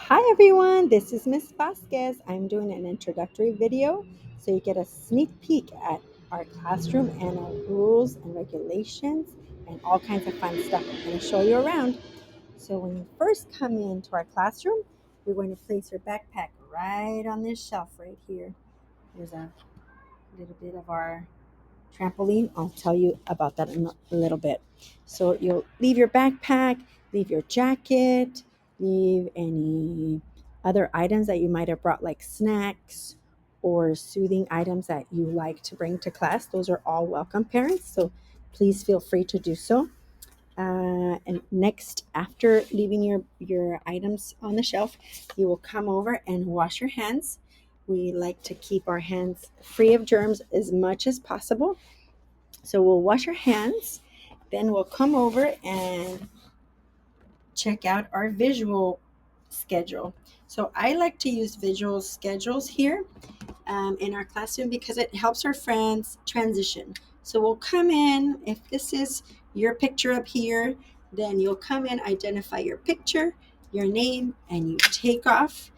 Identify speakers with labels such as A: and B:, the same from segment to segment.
A: Hi everyone, this is Miss Vasquez. I'm doing an introductory video so you get a sneak peek at our classroom and our rules and regulations and all kinds of fun stuff. I'm going to show you around. So when you first come into our classroom, you're going to place your backpack right on this shelf right here. There's a little bit of our trampoline. I'll tell you about that in a little bit. So you'll leave your backpack, leave your jacket, leave any other items that you might have brought, like snacks or soothing items that you like to bring to class. Those are all welcome, parents. So please feel free to do so. And next, after leaving your items on the shelf, you will come over and wash your hands. We like to keep our hands free of germs as much as possible. So we'll wash our hands, then we'll come over and check out our visual schedule. So I like to use visual schedules here in our classroom because it helps our friends transition. So we'll come in, if this is your picture up here, then you'll come in, identify your picture, your name, and you take off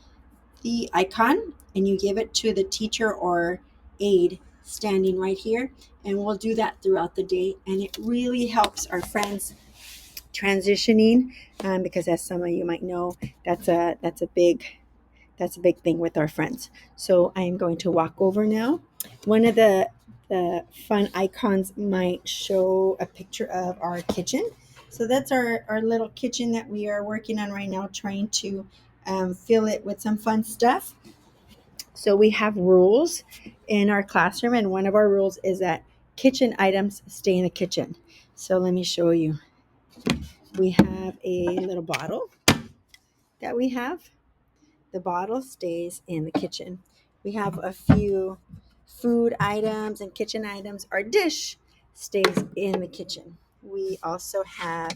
A: the icon and you give it to the teacher or aide standing right here, and we'll do that throughout the day, and it really helps our friends transitioning, because as some of you might know, that's a big thing with our friends. So I am going to walk over now. One of the fun icons might show a picture of our kitchen. So that's our little kitchen that we are working on right now, trying to fill it with some fun stuff. So we have rules in our classroom, and one of our rules is that kitchen items stay in the kitchen. So let me show you. We have a little bottle that we have. The bottle stays in the kitchen. We have a few food items and kitchen items. Our dish stays in the kitchen. We also have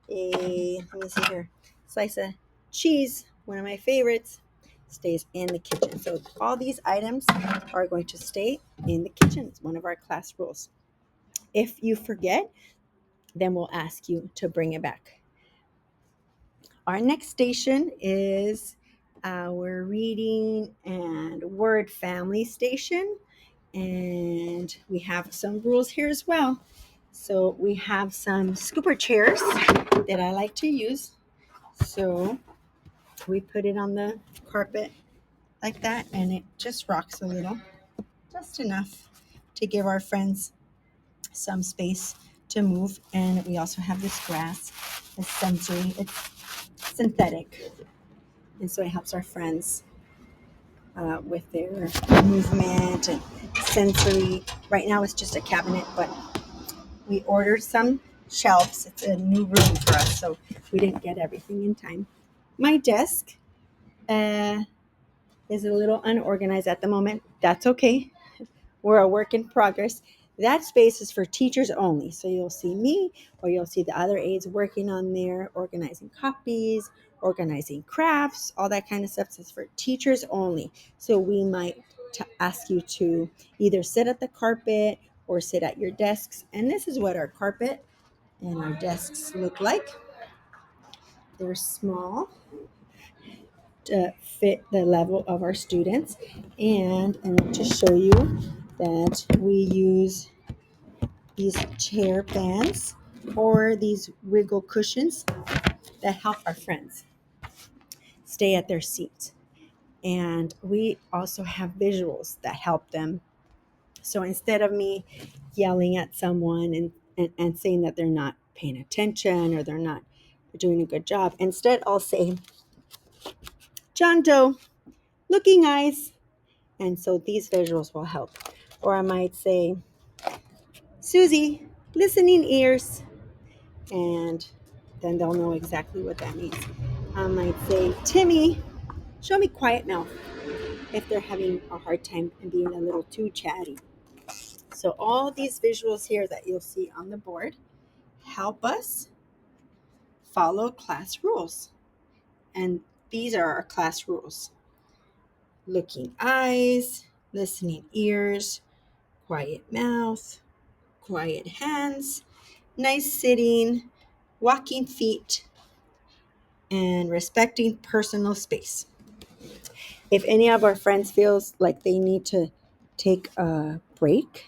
A: let me see here, slice of cheese, one of my favorites, stays in the kitchen. So all these items are going to stay in the kitchen. It's one of our class rules. If you forget, then we'll ask you to bring it back. Our next station is our reading and word family station. And we have some rules here as well. So we have some scooper chairs that I like to use. So we put it on the carpet like that, and it just rocks a little, just enough to give our friends some space to move. And we also have this grass. It's sensory, it's synthetic, and so it helps our friends with their movement and sensory. Right now it's just a cabinet, but we ordered some shelves. It's a new room for us, so we didn't get everything in time. My desk uh, is a little unorganized at the moment. That's okay. We're a work in progress. That space is for teachers only. So you'll see me or you'll see the other aides working on there, organizing copies, organizing crafts, all that kind of stuff. So it's for teachers only. So we might ask you to either sit at the carpet or sit at your desks. And this is what our carpet and our desks look like. They're small to fit the level of our students. And I want to show you that we use these chair bands or these wiggle cushions that help our friends stay at their seats. And we also have visuals that help them. So instead of me yelling at someone and saying that they're not paying attention or they're not doing a good job, instead I'll say, John Doe, looking eyes. And so these visuals will help. Or I might say, Susie, listening ears. And then they'll know exactly what that means. I might say, Timmy, show me quiet mouth if they're having a hard time and being a little too chatty. So all these visuals here that you'll see on the board help us follow class rules. And these are our class rules. Looking eyes, listening ears, quiet mouth, quiet hands, nice sitting, walking feet, and respecting personal space. If any of our friends feels like they need to take a break,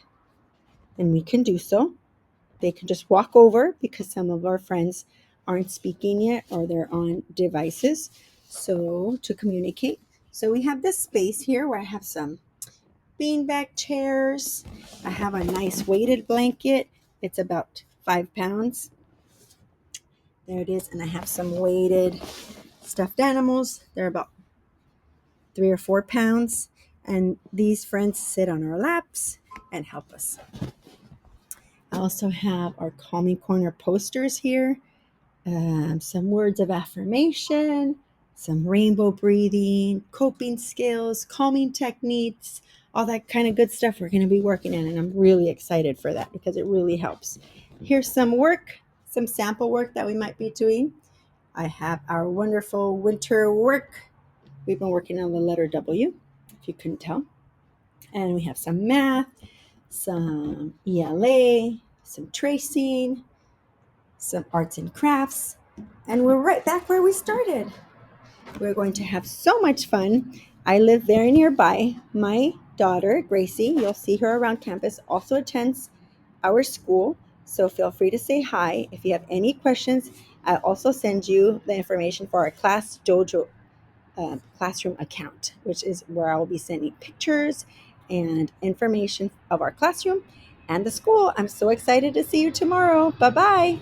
A: then we can do so. They can just walk over because some of our friends aren't speaking yet or they're on devices. So to communicate. So we have this space here where I have some beanbag chairs. I have a nice weighted blanket. It's about 5 pounds. There it is. And I have some weighted stuffed animals. They're about 3 or 4 pounds. And these friends sit on our laps and help us. I also have our Calming Corner posters here, some words of affirmation, some rainbow breathing, coping skills, calming techniques, all that kind of good stuff we're going to be working on. And I'm really excited for that because it really helps. Here's some work, some sample work that we might be doing. I have our wonderful winter work. We've been working on the letter W, if you couldn't tell. And we have some math, some ELA, some tracing, some arts and crafts, and we're right back where we started. We're going to have so much fun. I live very nearby. My daughter, Gracie, you'll see her around campus, also attends our school, so feel free to say hi. If you have any questions, I'll also send you the information for our Class Dojo classroom account, which is where I will be sending pictures and information of our classroom and the school. I'm so excited to see you tomorrow. Bye bye.